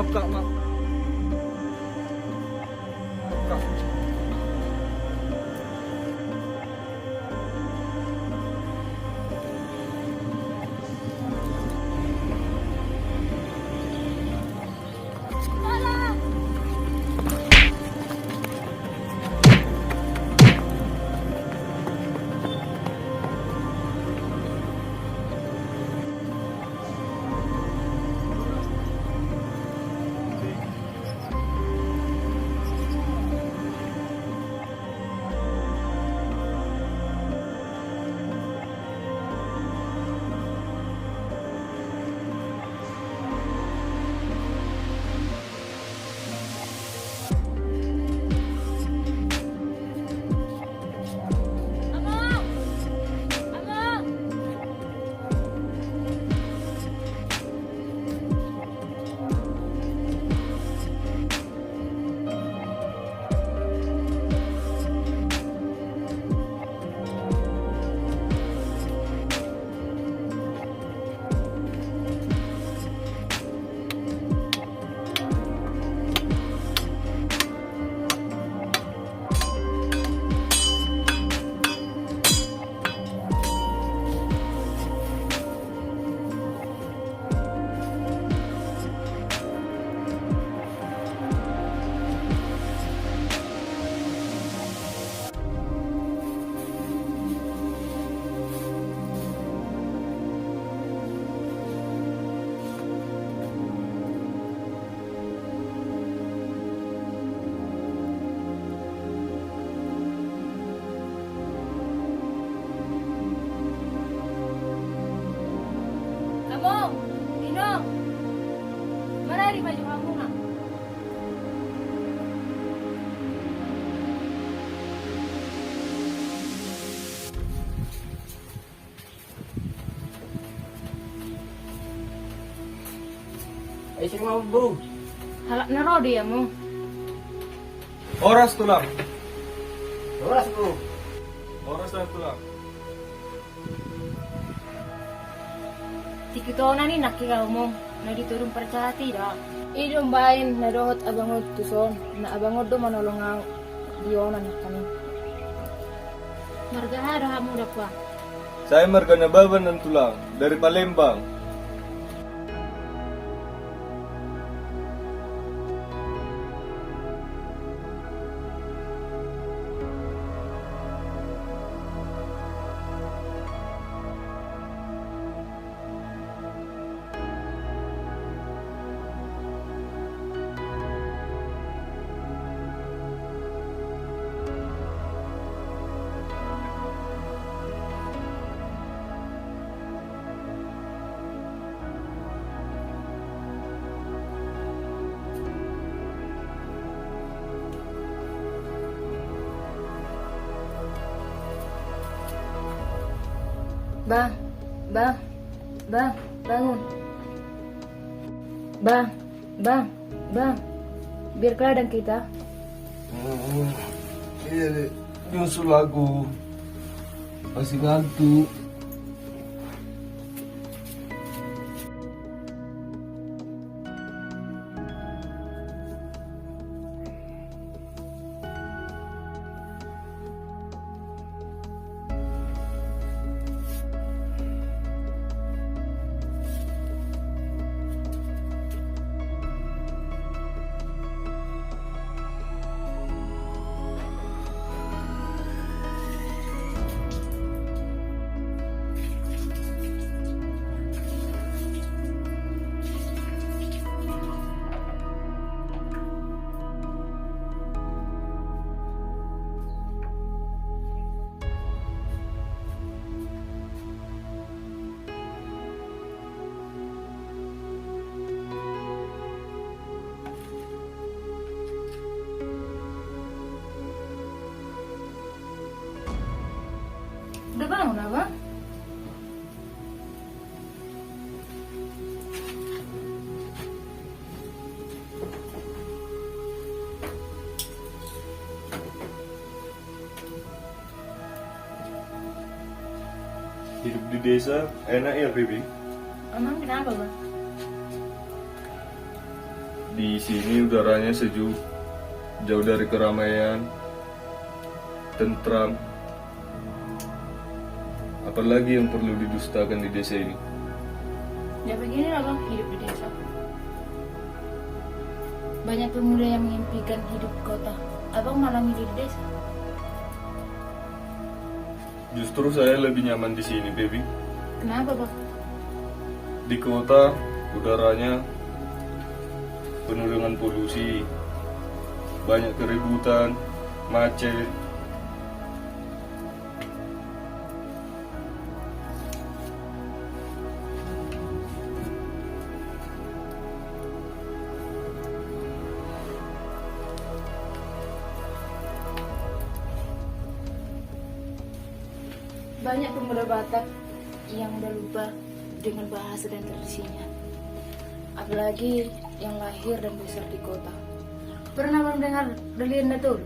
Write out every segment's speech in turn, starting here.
Maaf kak, maaf. Kak. Kamu, Dino, mana di baju kamu nak? Sini mau bu. Halak nero dia mu. Oras tulang. Oras bu. Oras dan tulang. Tikitona ni nak kira mo. Na diturun percaya tidak. Idong bain na dohot abangod tuson. Na abangod do manolong ang diyonan kami. Marga kamu dapat. Saya Marga Nababan dan Tulang dari Palembang. Bang, bangun. Bang, biar ke ladang kita. Iya deh, nyusul aku. Masih ngantuk. Udah bangun abang? Hidup di desa enak ya, Bibi? Emang kenapa bang? Di sini udaranya sejuk, jauh dari keramaian, tentram. Apalagi yang perlu didustakan di desa ini? Ya begini lah bang, hidup di desa. Banyak pemuda yang mengimpikan hidup di kota. Abang malah milih di desa. Justru saya lebih nyaman di sini, baby. Kenapa bang? Di kota, udaranya penuh dengan polusi, banyak keributan, macet. Banyak pemuda Batak yang udah lupa dengan bahasa dan tradisinya. Apalagi yang lahir dan besar di kota. Pernah mendengar Delian Datul?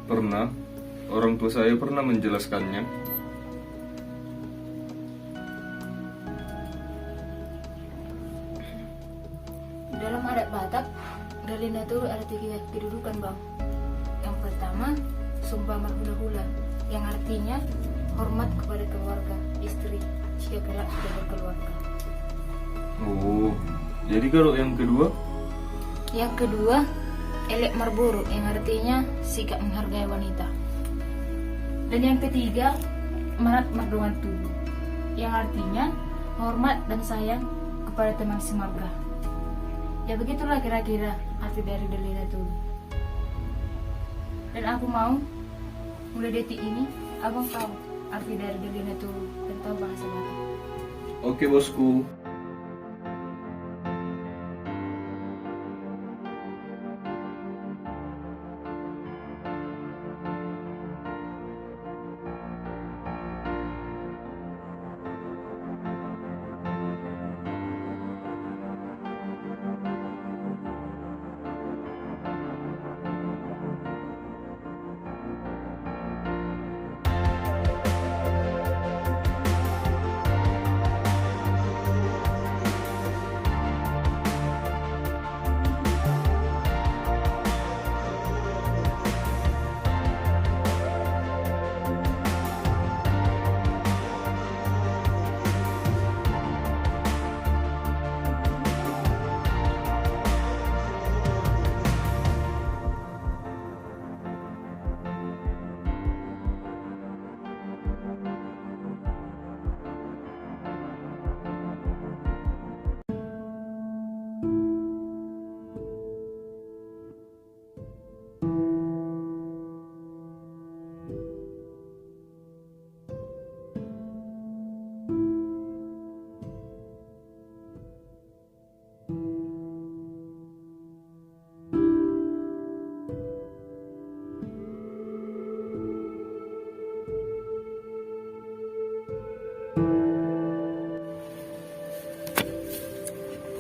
Pernah, orang tua saya pernah menjelaskannya. Dalam adat Batak, Delian Datul ada 3 kedudukan bang. Yang pertama, sumpah marhula-hula, yang artinya hormat kepada keluarga, istri, jika kelak sudah berkeluarga. Oh, jadi kalau yang kedua? Yang kedua, elek marburu, yang artinya sikap menghargai wanita. Dan yang ketiga, marat mardungan tubuh, yang artinya hormat dan sayang kepada teman semarga. Ya begitulah kira-kira arti dari Delian Datul. Dan aku mau mulai detik ini abang tahu arti dari Delian Datul dan tahu bahasa Batak. Oke, bosku.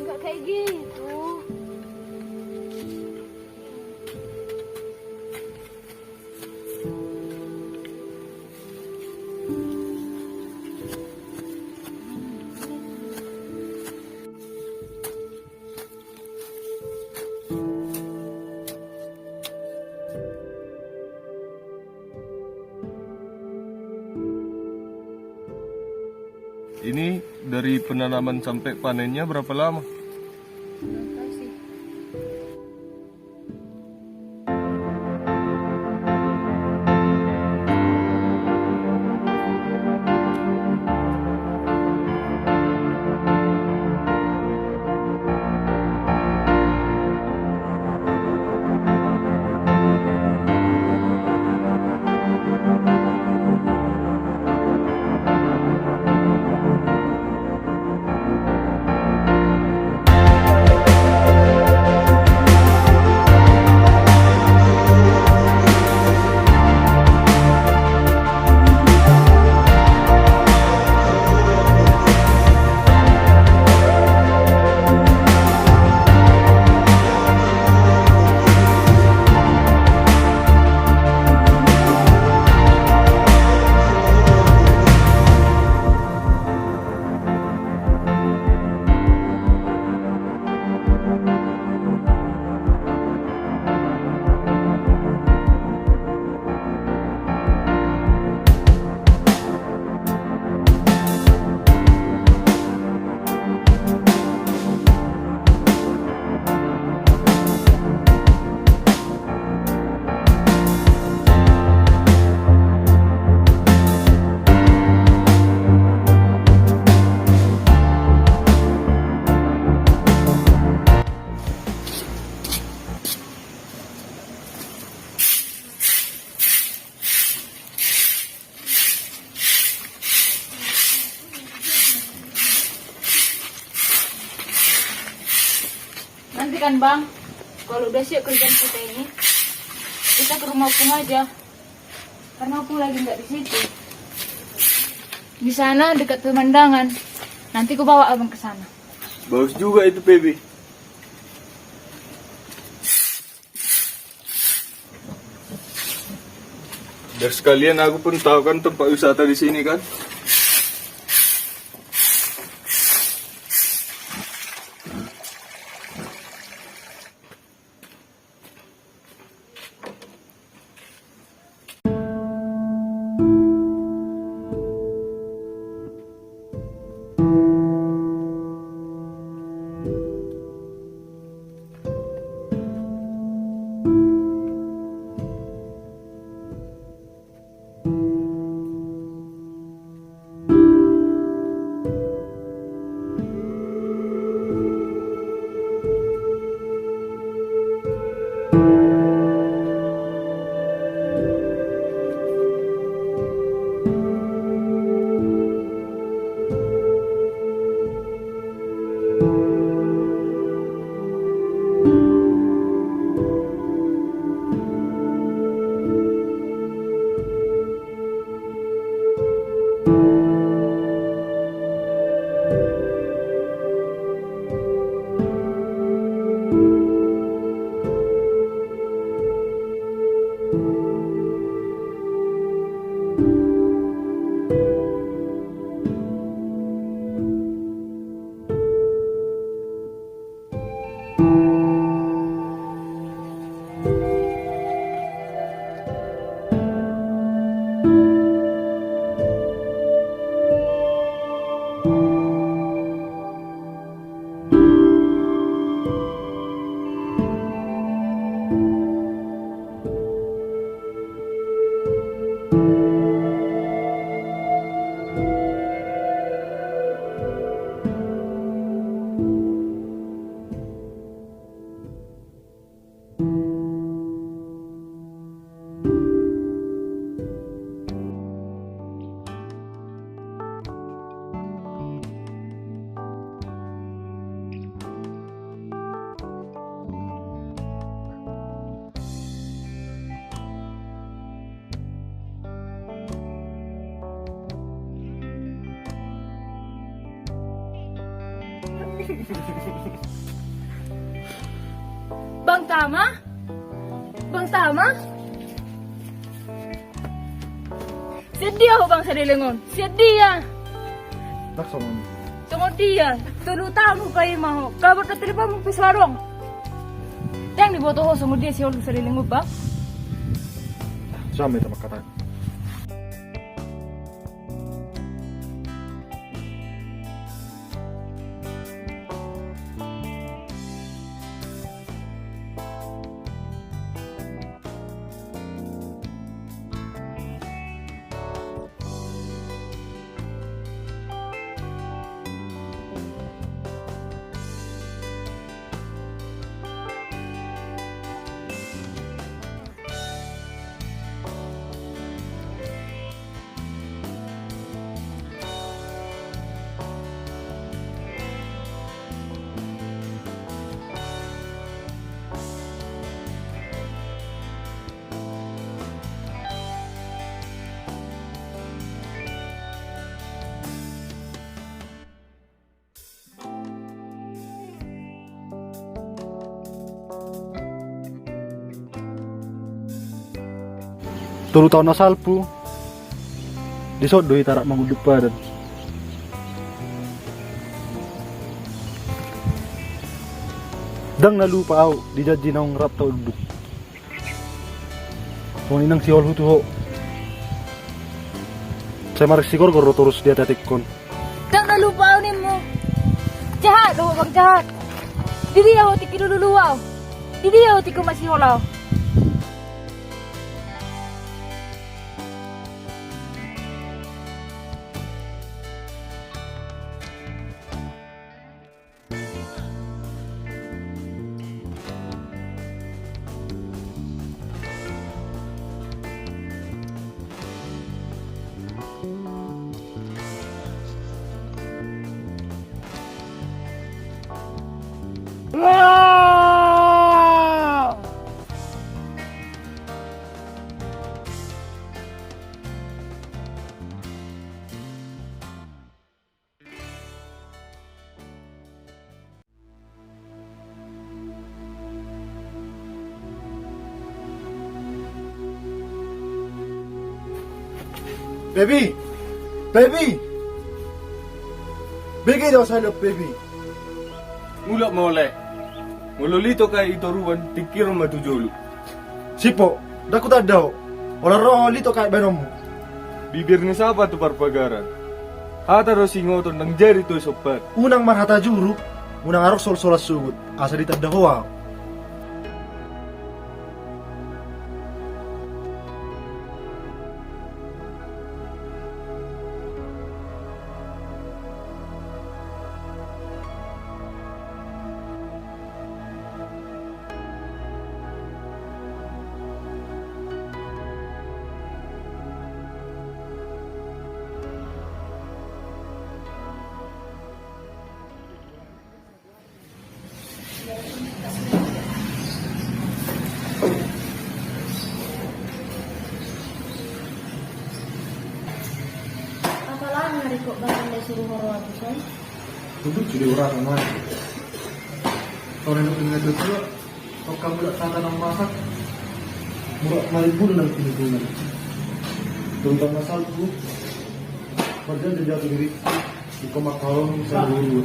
Enggak kayak gitu. Ini dari penanaman sampai panennya berapa lama? Enggak sih. Nanti kan bang, kalau udah siap kerjaan kita ini, kita ke rumah Opung aja. Karena Opung lagi nggak di situ. Di sana dekat pemandangan. Nanti ku bawa abang ke sana. Bagus juga itu, Pebi. Biar sekalian aku pun tahu kan tempat wisata di sini kan. Bang Tama? Bang Tama? Sedih ako bang sa nilingon? Sedih ya. Naksamon. Tungod dia, tulutan mo kayo maho. Kabot na tilipan mo piswarong. Yang diboto ko sungod dia siya sa nilingon ba? Siya may tamakatan. Tulu tahun na salpu. Di sodo tarak manguduk padan. Dang nalupa au di jaji naong rap tau duduk. Kung inang siol hutu ho. Saya marik sigor goro terus dia tatik kon. Dang nalupa ni mo. Jahat, lo bang jahat. Didi ako ti kinululuwaw. Didi ako ti kumasiholaw. Wah! Baby! Baby! Bigay daw sa loob, baby. Ngulak maulay. Ngululito kay itoruan, tikiro matujolo. Sipo, dako ta daw. Wala roho lito kay banom mo. Bibir ni sapa tu parpagaran. Hata ro singoton ng jari to sopat. Unang marhata juru, unang arok sol-solas sugut. Asa di tadawa. Apalaan hari kok bakal dia suruh horor aku kan? Duduk jadi orang mana? Kalau nak tinggal dulu, kalau kamu tak tanda nama masak, murah mari pun nanti lingkungan. Tentang masalah tu, kerja jatuh diri, di komak kolong saya dulu.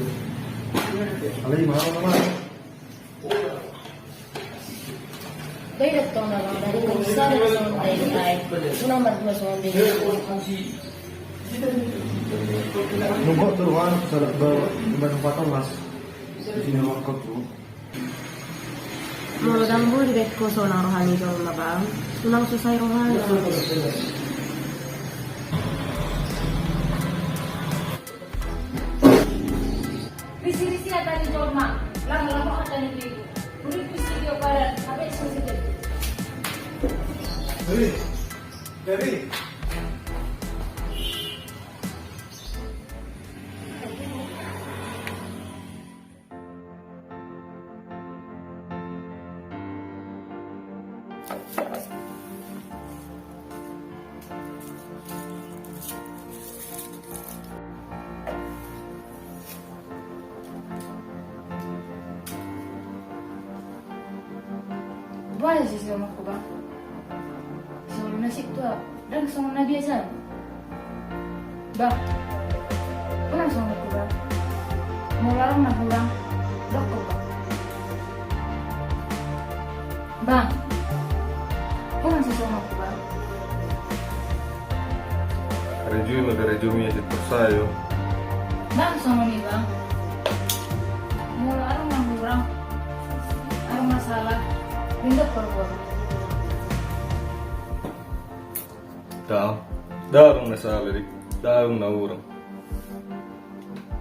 Alai mahal nama. Beda tuh orang dari besar dari sontai kai. Unang berdua sontai. Nunggu tu orang salah bawa barang patang mas. Di sini orang kau tu. Mulut ambu di dekko sonang rohani jauh labang. Sunang susai rohani. Risi-risi ada di jauh mak. Lama-lama ada di ibu. Udah risi dia pada sampai selesai. Baby, baby. Buat sih sama aku bang. Sama nasi tua dan sama biasa. Bang, pulang sama aku bang. Mau larang nak pulang, dokter bang. Bang, pulang sih sama aku bang. Reju magreju mi ito sayo. Bang sama nih bang. Mau larang nak pulang, ada masalah. Pindah perbuatan. Darong na sa alirik. Darong na urang.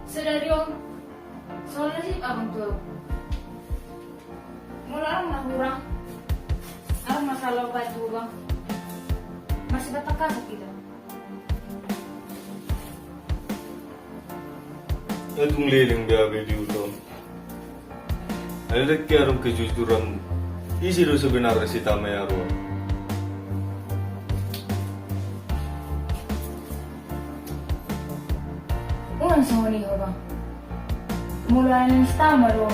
Sedari om, soalnya sih abang tuh. Mulai orang kurang, ada masalah apa itu bang? Masih batak kakak kita. Itong liling gabi di utang. Alirik kaya arong kejujuran. Isi do sebenarnya si Tamayaro. Ulan sama nih bang. Mulai ng stama do,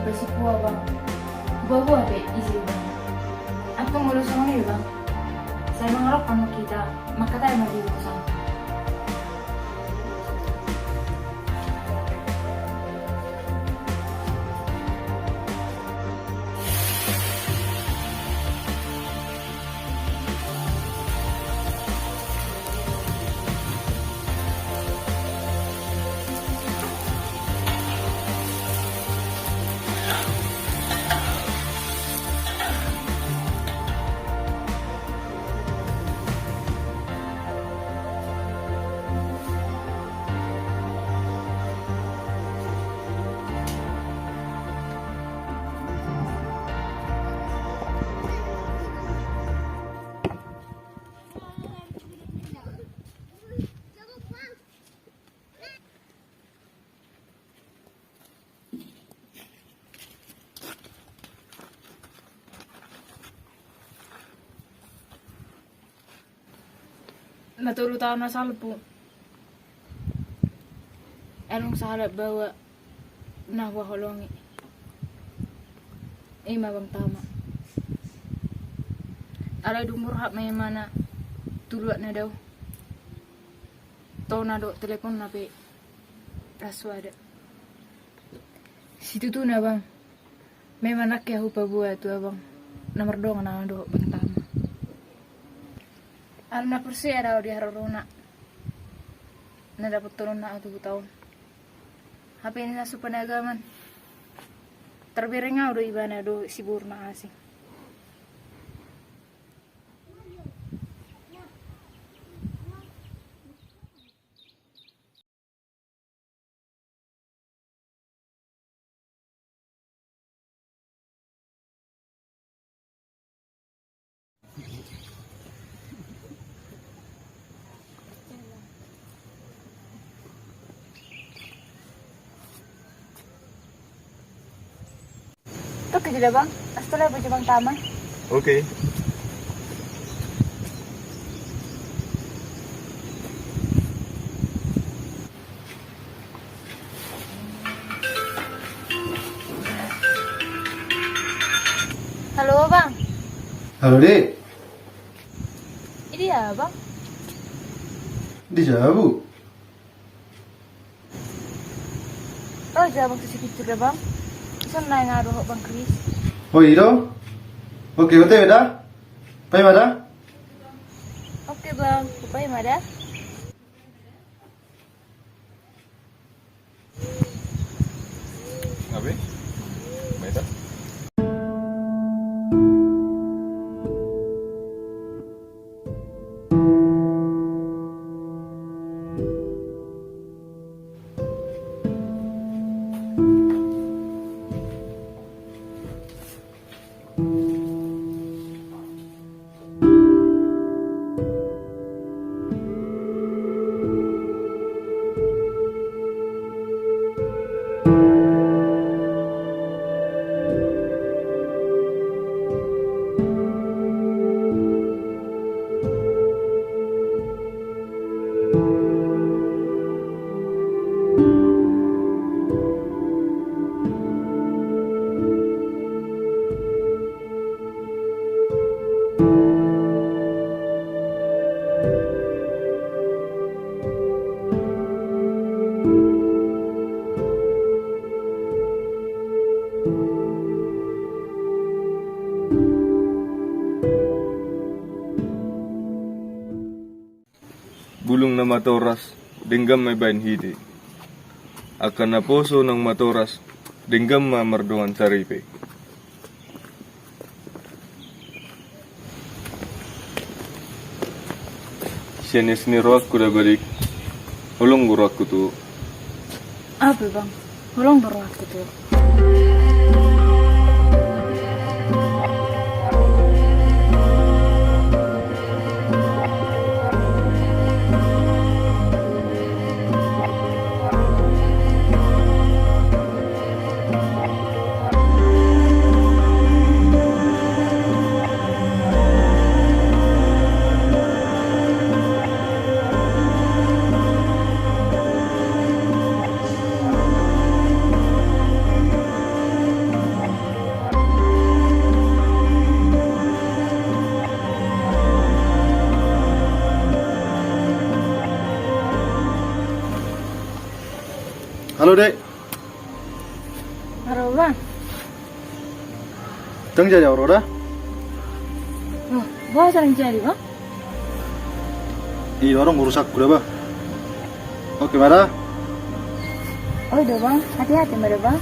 iba si Pua bang. Bawa be isi bang. At kung ulo sama nih bang, saya mengharap kamu kita makatay mag-iutusan. Natulog tayo na salpo. Anong sahalap bawa nawa kolongi. Mabang tama. Alay dumurhap may mana tulot na daw. Tahu nado telepon nape rasuada. Situ tuh na bang. Memang nak ya hupa buat tuh abang. Nomor dong na do pertama. Alna persi ada di harorona. Na dapat turun na 2 tahun. HP ini nasu penagaman. Terbirengau do ibana do sibur na asing. Oke sudah bang, setelah baju bang taman. Oke. Halo bang, Halo dek, ini ya bang. di Jabu. Oh jangan bang sedikit sudah bang. Bisa naik ngaruh bang Kris. Oh iya? Oke, betul ya dah? Pai mana? Oke bang, upaya mada. Apa? Meta? Bulong na matoras, denggam may bain hidi. Akan na poso ng matoras, denggam mamarduan saripe. Siyanis ni Roak kuda balik, ulong gurak ko to. Apa bang? Tolong baru aku tuh. Halo dek, Halo bang. teng jadi Aurora? Oh, bawa sering cari bang. Iya orang merusak kuda bah. Oke mana? Oh udah bang, hati-hati mada bang.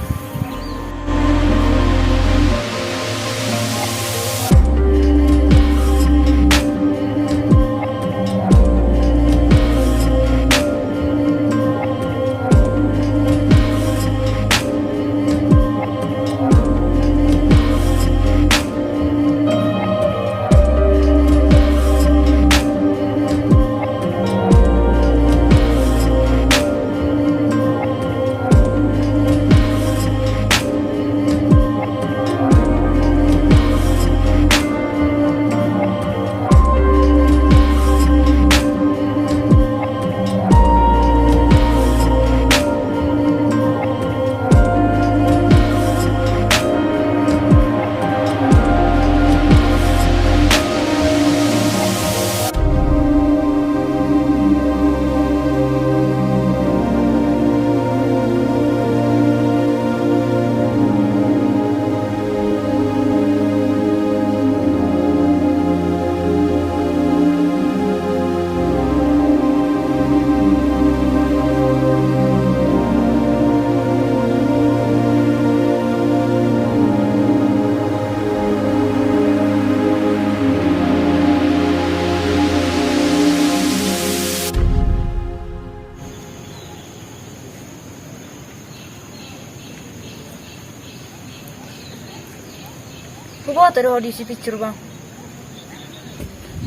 Bawa tadi audisi picture bang.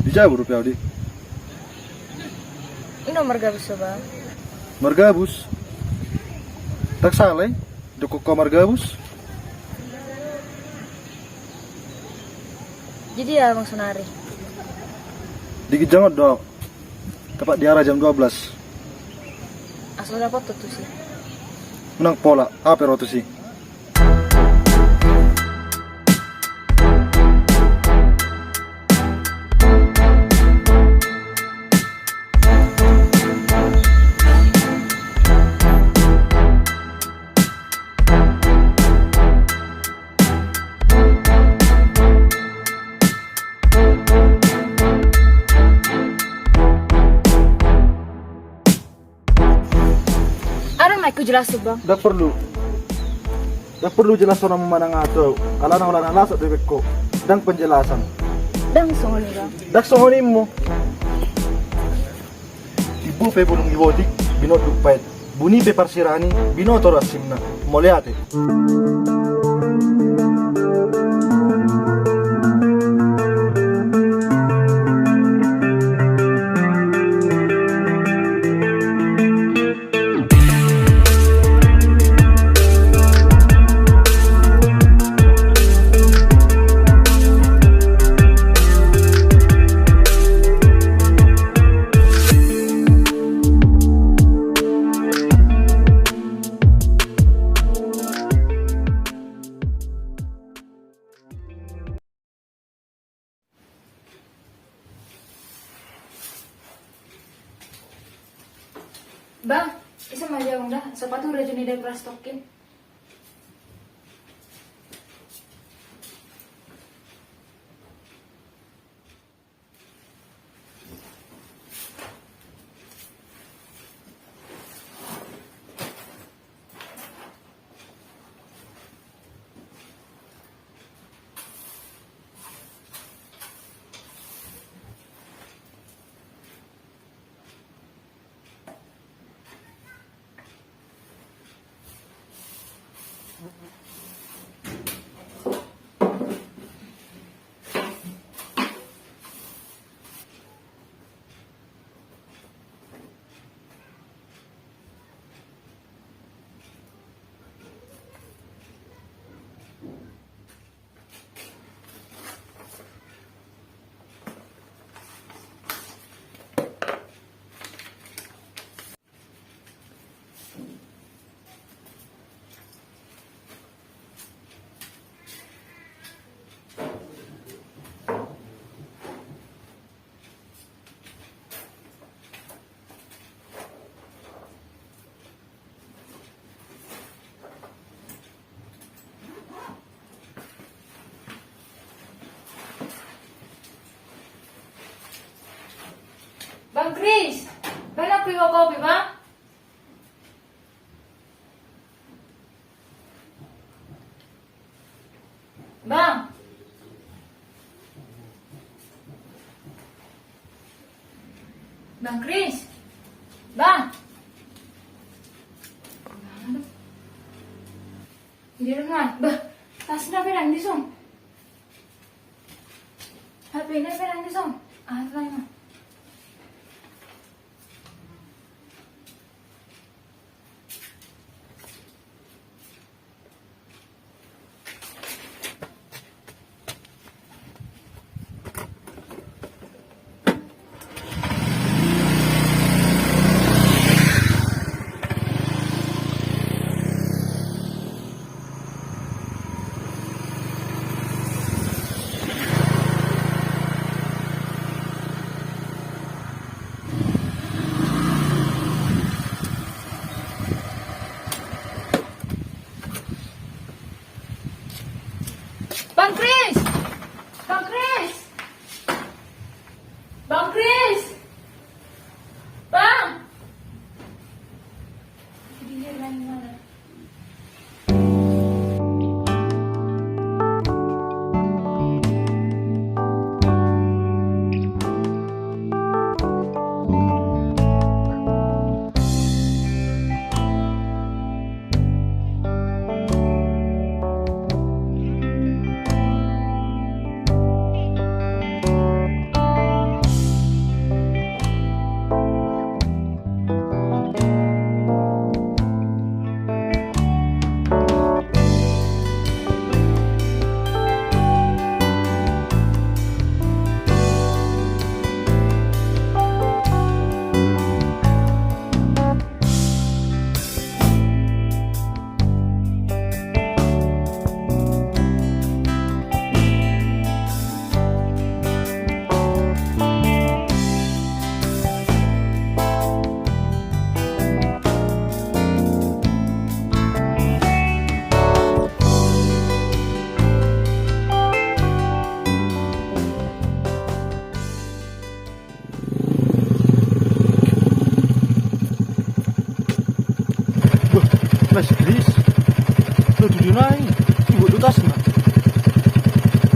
Di Jawa rupiah di. Ini nomor gak bisa bang. Margabus. Tak salah, doko ka Margabus. Jadi ya bang Sonari. Dikit jangan do. Tepat di arah jam 12. Asal dapat tuh sih. Menang pola, apa rotu sih? Aku jelas tuh bang. Dak perlu jelas orang memandang atau kalau orang lasat bebekko dan penjelasan. Dan soalnya bang. Dak sohonimu. Ibu pe bulung iwodik binot dupait. Buni pe parsirani binoto rasimna. Moleate. Bang, isa maja bang dah. Sepatu udah jadi dari plastokin. Bang Chris, banyak piwa kopi bang? Bang, Bang Chris, bang. Di rumah, bah, tasnya pedang di song. HP-nya pedang di song. Ah, lain.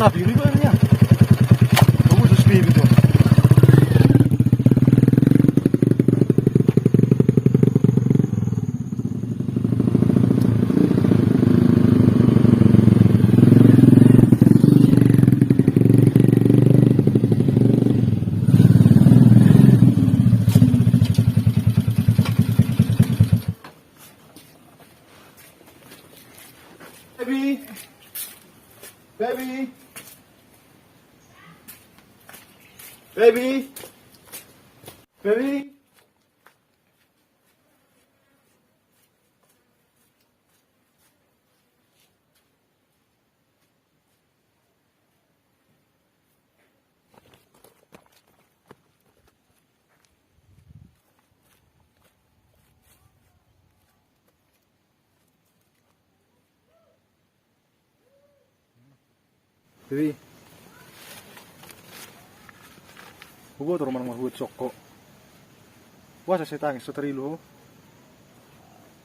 Tapi ini kan ya. Kamu sudah speed itu. Baby. Baby. Baby. Baby. Baby. Huwag ito naman mahuwag soko. Wasa sa tangis sa tarilo.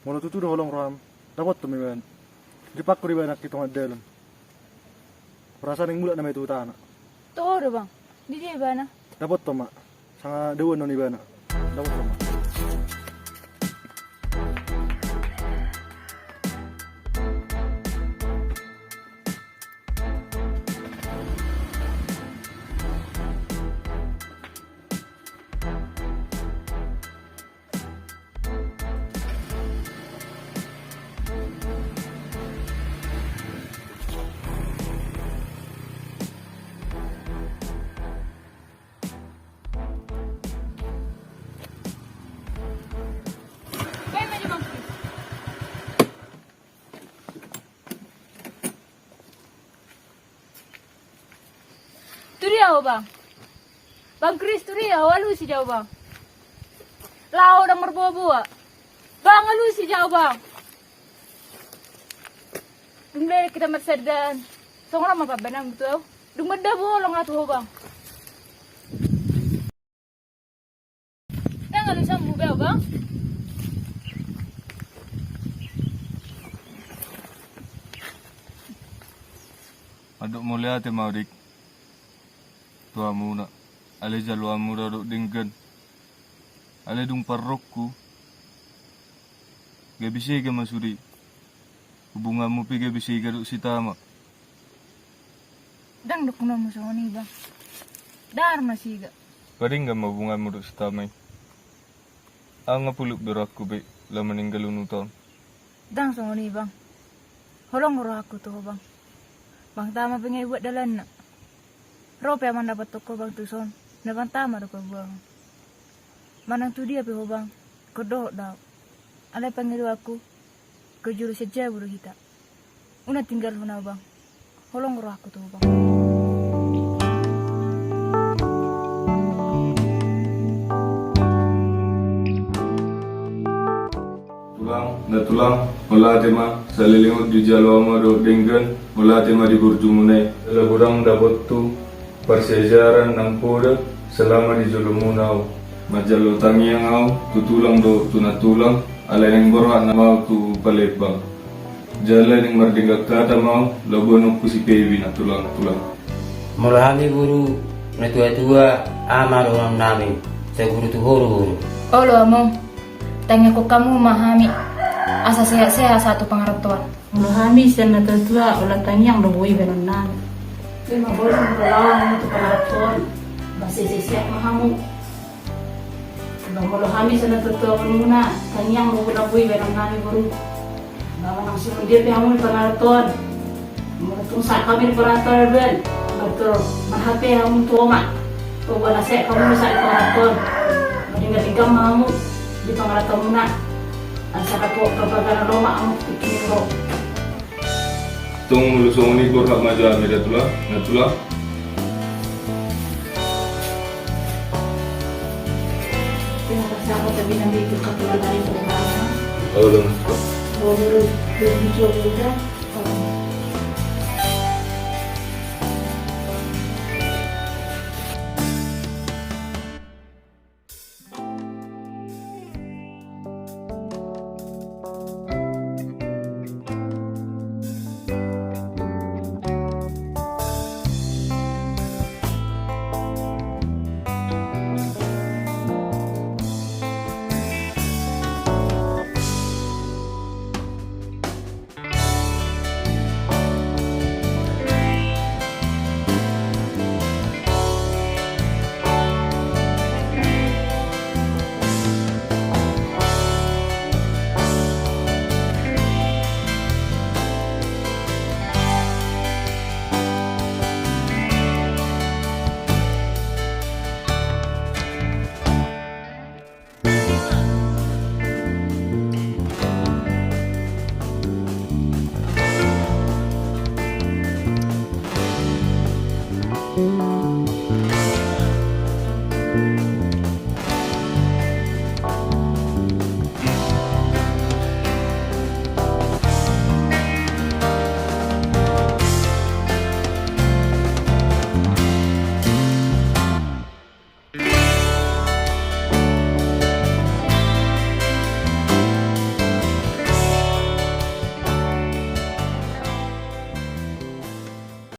Mula tutudo holong ram. Dapat tumiwan. Dipak ko riba nakitong adalam. Perasaan yang mula na may tuta na. Toro bang? Di dia ba na? Dapat to ma. Sanga dawan no ni ba na. Dapat to ma. Kaya medyo bang? Turiyaw bang? Bang Chris, turiyaw, alu si Jaw bang? Lao ng marbuwa. Bang, alu si Jaw bang? Dumlay kita matsadan. So nga mapabanang ito. Dumadabo lang ato bang? Nang alu sa mugaw bang? Aduk mulia ate maudik. Tua muna. Ale jalwa mura duk dinggan. Ale dung parrokku. Gabisi ke masuri. Hubunganmu pi gabisi ke duk sitama. Dang dokunan mo sa ni bang? Dar masiga. Paring gak hubunganmu duk sitamay. Ang ngapuluk dorakku be. La meninggal tahun. Dang sa ni bang? Holong ro aku tuh bang. Bang tama pingay buat dalan na. Rope man dapat toko bang tuson. Na bang tama do ko bang. Manang tu dia piho bang. Kodo daw. Alay pangiru aku. Kejuru saja buru kita. Una tinggal huna bang. Holong ro aku tuh bang. Tulang, mula tema salilingot di jalwa do dinggan, mula tema di burjumune. Laburang dapat tu persejaran nang poda selama di jolomunau. Majalo tangi yang au, tutulang do tunatulang, ala yang borha na mau tu palebang. Jalan yang merdeka kata mau, labono kusi pewi na tulang. Mulahami guru na tua-tua amar orang nami. Sa guru tu horo-horo. Olo amo. Tanya ko kamu mahami. Asa sehat-sehat satu pengaratuan. Ulo hamis dan natatua ulah tanyang lubui benanan. Lima bolong berlawan untuk pengaratuan. Basi siap mahamu. Ulo hamis dan natatua muna tanyang lubui benanan guru. Bawa langsung dia pihamu pengaratuan. Menurut sa kami pengaratuan ben. Betul. Mahape hamu tuoma. Tuwa nasek kamu sa pengaratuan. Meninggal mahamu di pengaratuan muna. Asa ka po kapag Roma ang pikiro. Tung lusong ni borha maja amida tulang, na tulang. Terima kasih ako sabi ng dito kapag tayo sa mga. Tolong. Bawa dulu video juga.